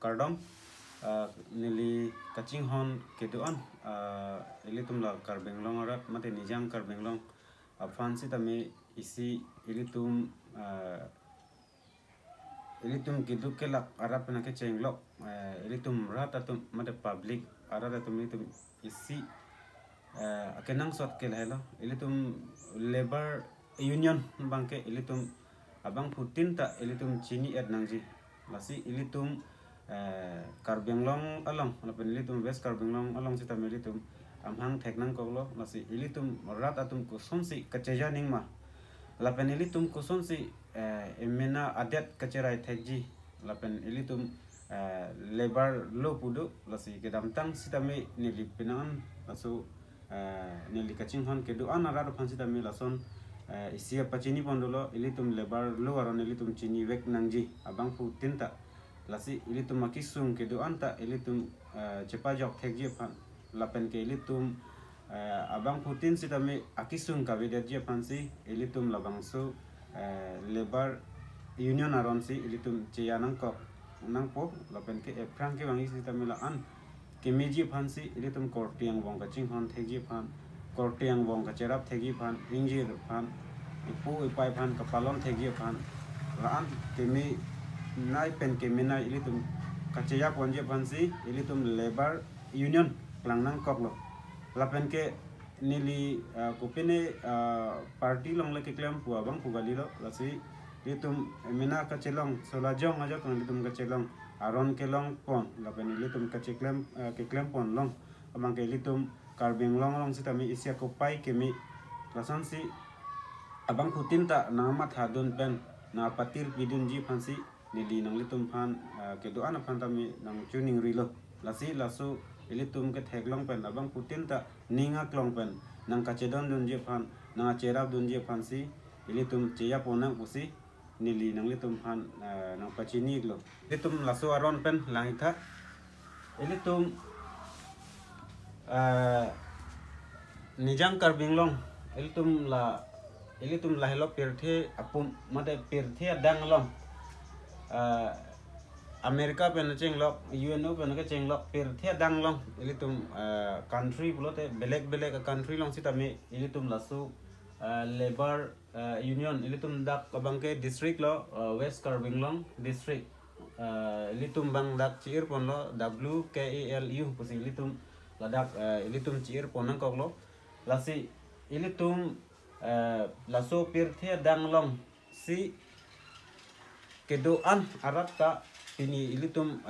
kardom nili kaching hon keduan ilitum la karbenglong arat mate nijang karbenglong fansi tami isi ilitum kiduk kelak arat penake cenglok ilitum rat atum mate public arat atum ilitum isi akenang sot kelhelo ilitum labor union bangke ilitum abang Putin tak ilitum Cini et nangji lasi ilitum karbenglong along lapen ilitum west karbenglong along sita ilitum amhang teknang koglo lasi ilitum rat atum kusonsi kaceja ningma lapen ilitum kusonsi emena adet kacerai tekji lapen ilitum lebar lo pudu lasi kedamtang sita me nilipinaan lasu nili kacing hon keduan arat pan sita me lason isi apa Cini pondolo ilitum lebar lo aron ilitum Cini wek nangji abang Putin tak lasi ilitum makisung keduan tak ilitum cepajok tekji pan lapen ke ilitum abang Putin sita me akisung kavedet je pansi ilitum labangsu lebar union aron si ilitum cianang kok nangpo lapen ke prang ke wangi sita me laan ke meji pansi ilitum kortiang bong kacing hon tekji pan kortiang bong kacerap tekji pan injir pan ipu ipai pan kapalon tekji pan laan ke me nai pen ke menai ilitum kaceya ponje pansi ilitum lebar union klang nang kok lo lapen ke nili kupene party long leke klem pu abang pu galilo lasi ilitum mena kacelong solajong aja kan ilitum kacelong aron kelong pon lapen ilitum kaceklem ke klem pon long amang ke ilitum karbeng long long sita mi isia kopai ke mi lasan si abang Putin tak namat hadun pen na patir pidun ji pansi nili nang litum pan kedoan pan tami nang tuning rilo lasi lasu ilitum ke teglong pen abang Putin tak ninga klong pen nang kacedon dun je pan nang acerap dun je pan si ilitum ceya ponang pusi nili nang litum pan nang pacini glo ilitum lasu aron pen langita ilitum nijang karbinglong ilitum la hello pirthe apum mate pirthe danglong Amerika pen cenglok UNO pen ke cenglok pirthe danglong ilitum country pulote belek country long sita me ilitum lasu labor union ilitum dak abangke district lo west karbenglong district ilitum bang dak ciir pon lo WKELU pusi ilitum ladak ilitum ciir ponang koklo lasi ilitum lasu pirthe danglong si kedoan arat ta ini ilitum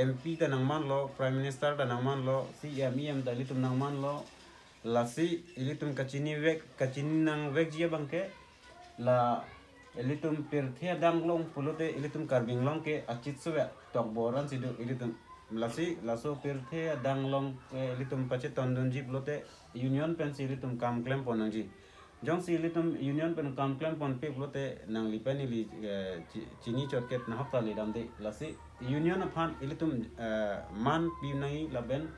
MP ta nang man lo Prime Minister ta nang man lo CMEM ta ilitum nang man lo lasi ilitum kacini nang wek jia bangke la ilitum pirthia danglong pulote ilitum karbinglong ke acit suwe tok boran sidu ilitum lasi laso pirthia danglong ilitum pacet tondon ji pulote union pen ilitum kam klem ponang ji jong si ilitum union pen kam klem pon pe pulote nang lipen ili Cini chotket na hafta li damde lasi union aphan ilitum man binai laben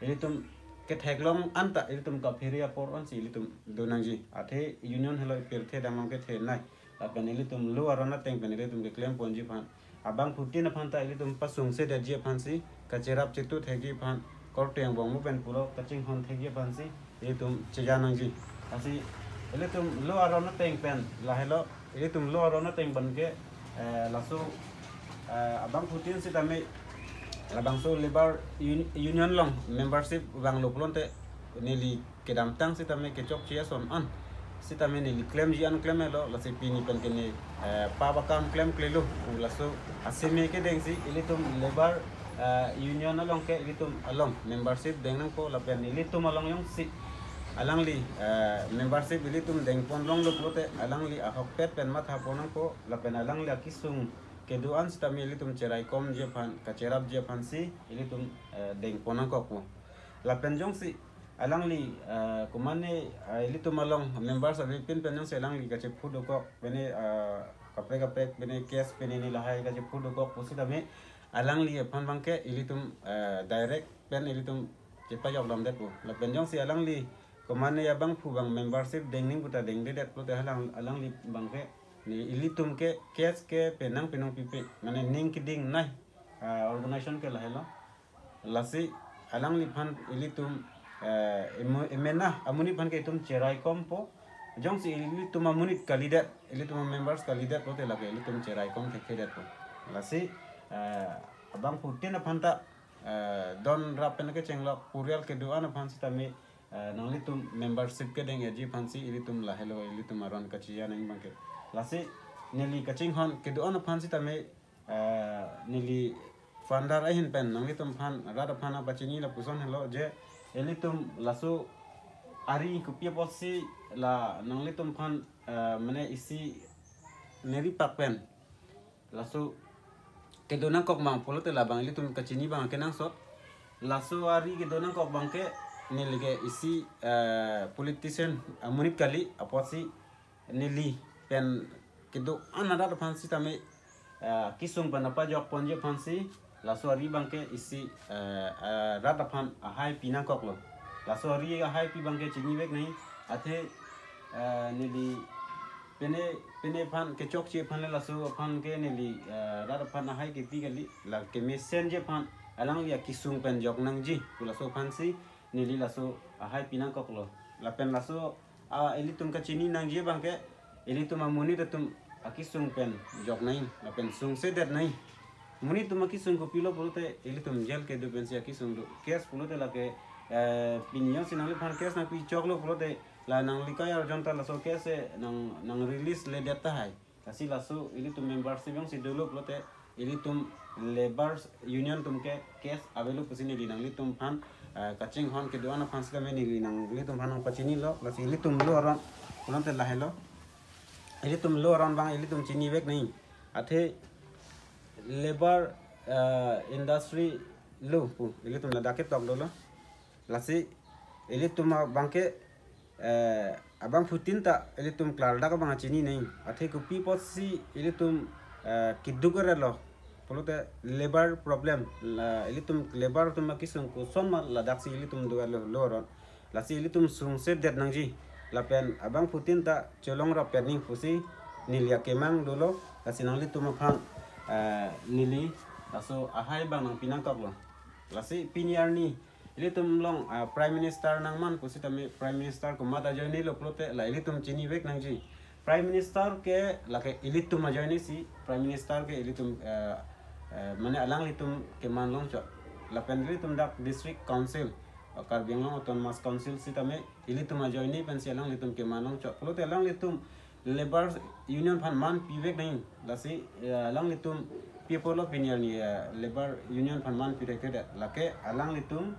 ilitum ke theglong anta ilitum ka feria por on si ilitum donangji athe union hello pirthe damang ke the nai laben ilitum lu arona teng pen ilitum ke klem ponji phan abang Putin aphan ta ilitum pasung se de je phan si kacerap chitu thegi phan korteng bong mu pen puro kaching hon thegi phan si ilitum chejanangji asi ilitum lu arona teng pen la hello ilitum lu arona teng banke lasu abang Putin si tami labang so lebar union long membership bang loplonte nili kedamtang si tami kecok cia son an si tami nili claim jian claim lo lasi pini pen kene pabakam claim klelo lasu asime ke deng si ilitum lebar union along ke ilitum along membership deng nang ko lapen ilitum along yung si alang li membership ilitum deng pon long loplote alang li ahok pet pen mat haponang ko lapen alang li akisung keduan sita mi ilitum cerai kom je pan kacerap je pan si ilitum deng ponang ko po lapen jong si alang li kumane ilitum along members of pin pen jong si alang li kace pudo ko bene kapre bene kes bene ni lahai kace pudo ko pusita mi alang li pan bangke ilitum direct pen ilitum cepa job lam det po lapen jong si alang li kumane ya bang pu bang membership dengning puta deng det puta alang li bangke ni ilitum ke kes ke penang pipi mane ning kiding nai organization ke lahelo lasi alang lipan ilitum emena amuni pan ke itum cerai kompo jong si ilitum amunit kalidat ilitum members kalidat pote lage ilitum cerai kom ke kedat po lasi abang putin apanta don rapen ke cenglok purial kedua na pan sitame nang litum membership ke deng ji pansi ilitum lahelo ilitum aron kacian nang bangke lasi nili kacing hon kedua na pan sitame nili fandar ahin pen nang litum pan rada pana bacini la puson hello je elitum lasu ari kupia posi la nang litum pan mane isi neri pakpen lasu kedona kok mang polo te la bang elitum kacini bang kenang sot lasu ari kedona kok bang ke nili ke isi politician amunit kali aposi nili pen kedo anada pan si tame kisung panapa jok ponje pansi lasu ari bangke isi rada pan ahai pinang kok lo lasu ari ahai pi bangke cini bek nahi athe nili pene pan ke chok che pan lasu pan ke nili rada pan ahai ke pi kali la ke mesen je pan alang ya kisung pen jok nang ji lasu pan si nili lasu ahai pinang kok lo la pen lasu elitum ka cini nang je bangke elitum amuni tum akisung pen jok nahi la pen sung se det nahi muni tu maki sung ko pilo pulute ili tum jel ke do pensi aki sung do kes pulute la ke pinyo sinali pan kes na pi choklo pulute la nang likaya jonta la so kes nang release le data hai kasi la so ili tum membership yang si dulu pulute ili tum labor union tum ke kes avelu pusini di nang li tum pan kaching hon ke doana pan sila meni li nang li tum pan pachini lo la si ili tum lo ron pulante la hello ili tum lo ron bang ili tum chini vek nahi athe labor industry lu pu ili tum lada ke tok dolo lasi ili tum bangke abang putin ta ili tum klarda ka bang chini nei athe ku pi posi ili tum kidugare lo polote labor problem ili tum labor tum kisung ku son ma lada si ili tum duga lo ron lasi ili tum sung se det nangji lapen abang putin ta cholong ra perning pusi nilia kemang dolo lasi nang li tum phang nili laso ahai bang nang pinang kok lo lasi piniar ni ili tum long prime minister nang man pusi tami prime minister ko mata joini lo plote la ili tum chini vek nang ji prime minister ke la ke ili tum joini si prime minister ke ili tum mane alang li tum ke man long cho la pen ili tum dak district council Karbiang long autonomous council si tami ili tum joini pen si alang li tum ke man long cho plote alang li tum labor union pan man pivek nahi lasi alang litum people opinion ni labor union pan man pivek ke lake alang litum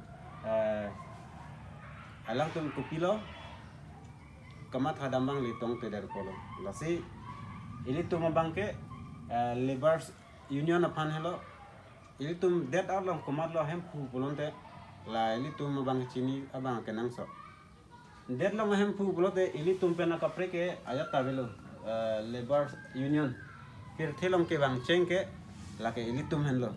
alang tum kupilo kamat hadambang litong te der polo lasi ini tum bangke labor union pan hello ini tum det along kamat lo hem pu polonte la ini tum bang chini abang kenang so det long hem pu blote ili tum pena kapre ke ayat tabelo labor union pir thelong ke bang chengke lake ili tum henlo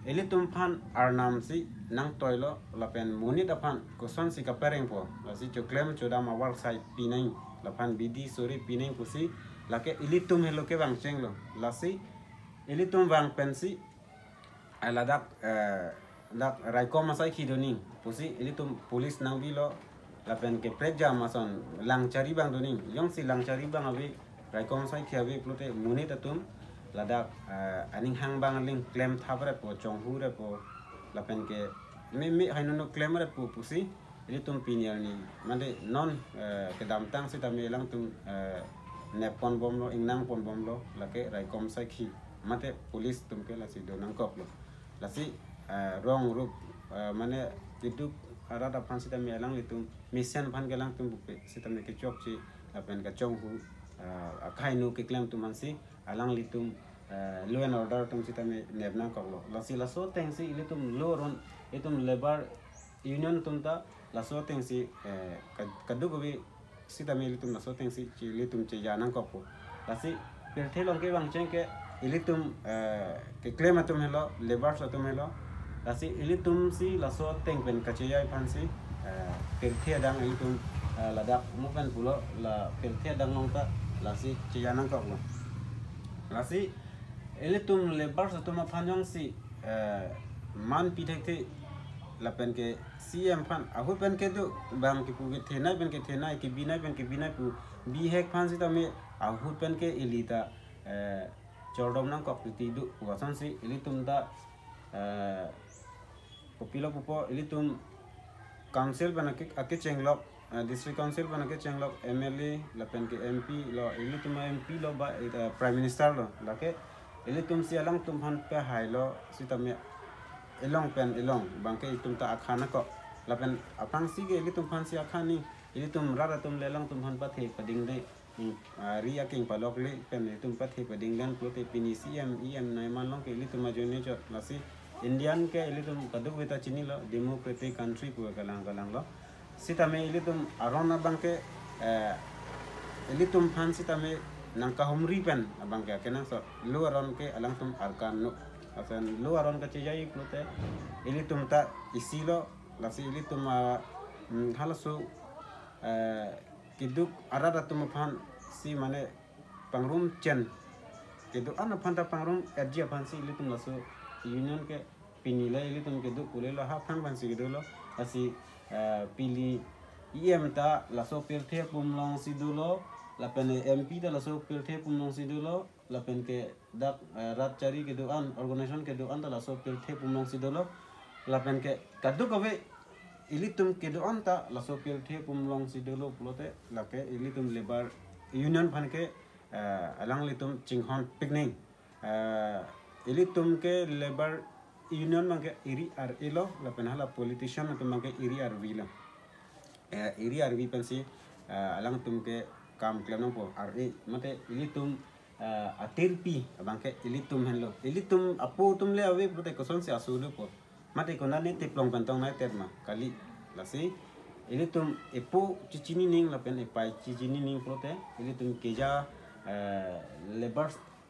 ili tum phan arnam si nang toilo lapen munit apan koson si kapereng po lasi choklem chodama war sai pinai lapan bidi sori pinai pusi lake ili tum helo ke bang chenglo lasi ili tum bang pensi aladak dak raikom masai khidoni pusi ili tum police nang bilo lapen ke preja mason lang cari bang doni yang si lang cari bang abi raikom sai khiabi plote muni tatum lada aning hang bang ling claim thabre po chonghu re po lapen ke mi hainono claim re po pusi ini tum pinial ni mande non ke dam tang si tami lang tum nepon bom lo ingnang pon bom lo lake raikom sai khi mate police tum ke lasi donang kop lo lasi rong rup mane itu arada pan sita mi alang litum mission pan gelang tum bupe sita mi ke chok chi apen ka chong hu akai nu ke klem tum ansi alang litum law and order tum sita mi nebna koklo lasi laso tengsi litum law ron itum labor union tum ta laso tengsi kadu gobi sita mi litum laso tengsi chi litum che janang kokpo lasi perthelong ke bang chengke ilitum ke klem atum helo labor atum helo lasi ilitum si laso teng pen kaciyai pansi perthia dang ilitum ladak mukan pulo la perthia dang nongta lasi ciyanang kok lo lasi tum lebar satu ma panjang si man pitek te lapen ke CM pan aku pen ke tu bang ki pu ke thena pen ke thena ki bina pu bi hek pan si tame aku pen ke elita chordom nang kok ti du wasan si tum ta popilo pupo tum council bana ke ake chenglok district council bana ke chenglok MLA lapen ke MP lo tum MP lo ba prime minister lo lake tum si alang tum han pe hai lo si tame elong pen elong bangke tum ta akhana ko lapen apang si ge tum pan si akhani tum rara tum lelang tum han pathe pading de ria king palok le pen tum pathe pading lan prote pini CM EM nai man long ke tum ajone jo lasi Indian ke tum kaduk beta chini lo democratic country pu galang lo sitame tum arona bangke tum pan sitame nangka humri pen bangke kenang so lu aron ke alang tum arkan no asan lu aron ka cijai plote tum ta isilo lasi tum halasu kiduk arada tum pan si mane pangrum chen kiduk ana phanta pangrum erja pan si tum lasu union ke pinila tum kiduk kulela ha phan pan si kidulo asi pili ta laso perthe pumlong si dulo lapen MP ta laso perthe pumlong si dulo lapen ke dak rat cari ke doan organization ke doan ta laso perthe pumlong si dulo lapen ke kadu kawe tum ke doan ta laso perthe pumlong si dulo plote lake tum lebar union phan ke alang tum chinghon picnic tum ke lebar union mangke iri ar elo lapen hala politician tum mangke iri ar vila iri ar vi pensi alang tum ke kam klano po ar mate tum atirpi bangke tum henlo tum apu tum le ave prote koson se asulu po mate kona ne tiplong pantong na terma kali lasi tum epo cicini ning lapen epai cicini ning prote tum keja labor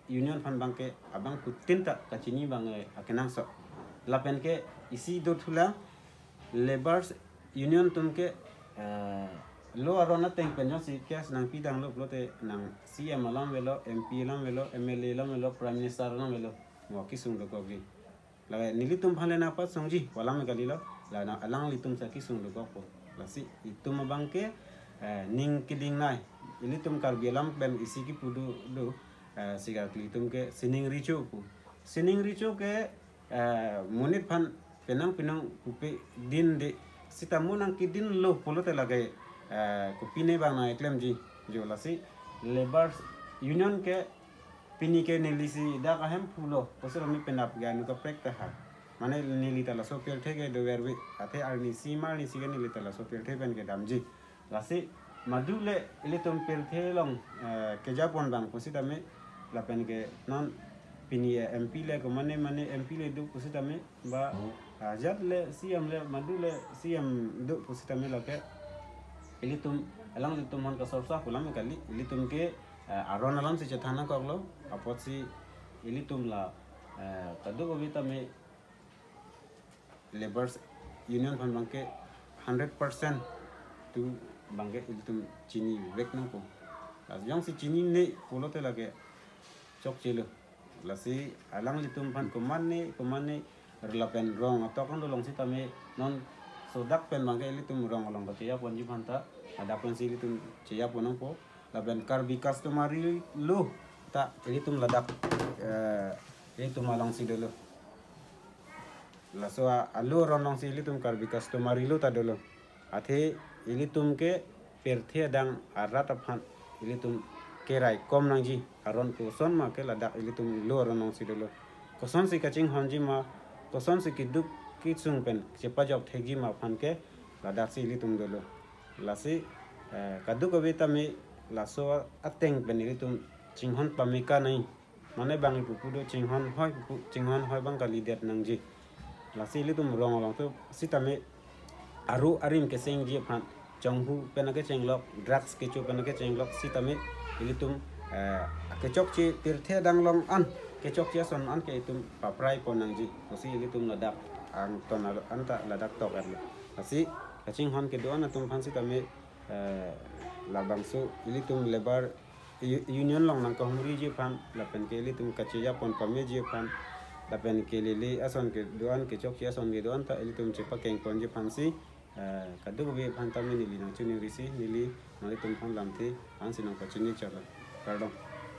union fan bangke abang kutinta kacini bang akenang so lapen ke isi dotula labor union tum ke lo arona teng penjo si kes nang pidang lo plote nang CM alam velo MP alam velo MLA alam velo prime minister alam velo ngo kisung do ko gi la nilitum phale na pa songji wala me galilo la na alang litum sa kisung do ko la si itum bangke ning kiding nai ilitum kar bialam ben isi ki pudu do sigar litum ke sining richo ke munit phan penang kupe din de sitamunang kidin lo polote lagay kupine bang na eklem ji jo lasi labor union ke pini ke nilisi da ka hem pulo posero mi penap ga nu ka prekta ha mane nilita la sopial thege do werbe ate arni simar ni sigen nilita la sopial theben ke damji lasi madule ilitum pel thelong ke japon bang posita me la pen ke non pini MP le ko mane MP le du posita me ba ajat le CM le madule CM du posita me la ke ilitum alang litum han ka sorsa pulam kali ilitum ke aron alam si chathana koklo apot si ilitum la kadu ko bita me labors union fan bangke 100% tu bangke ilitum chini vek nang ko yang si chini ne polote lage chok chelo la si alang litum fan ko manne relapen rong atau kan dolong si tame non sodak pen bangke ilitum rong along ka ya ponji phanta ada pun si ilitum cia ponang po laben kar bikas tumari lu tak ilitum ladak ilitum along si dulu la so alu ronong si ilitum kar bikas tumari lu ta dulu athe ilitum ke perthe dang arat aphan ilitum kerai kom nang ji aron ko son ma ke ladak ilitum lu ronong si dulu koson si kaching honji ma koson si kiduk kitsung pen cepa jok thegi ma phan ke ladak si ilitum dulu lasi kadu ko beta me laso ateng pen ilitum chinghon pamika nai mane bangi pupudo chinghon hoy bang kali det nang ji lasi ilitum rong to sitame aru arim ke seng ji phan chonghu penake chenglok drugs ke chu penake chenglok sitame ilitum kecok ci tirthe danglong an kecok ci son an ke itum paprai ponang ji kosi ilitum ladak ang ton anta ladak tok erlo asi kaching hon ke doan atum phansi tame labangsu ilitum lebar union long nang kahumri je pan lapen ke ili tum kaciya pon pame je pan lapen ke lili ason ke doan ke chok ason ke doan ta ili tum cepa keng pon je pan si kadu be pan ta mi nili nang chuni risi nili nang tum pan lam thi pan si nang pachini chala pardon